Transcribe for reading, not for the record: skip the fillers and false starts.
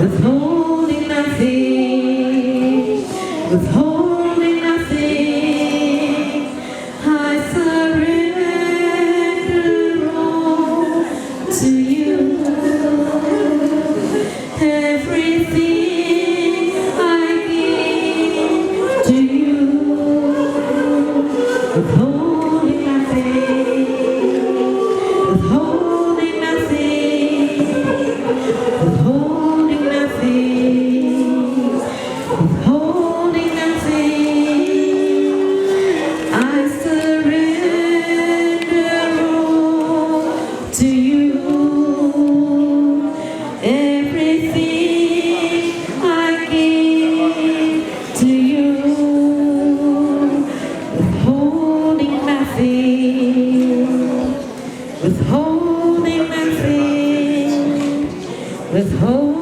withholding nothing, withholding nothing. I surrender all to you. Everything I give to you, withholding nothing, withholding nothing, withholding nothing, withholding nothing. I surrender all to you. Everything I give to you, withholding nothing, withholding nothing, withholding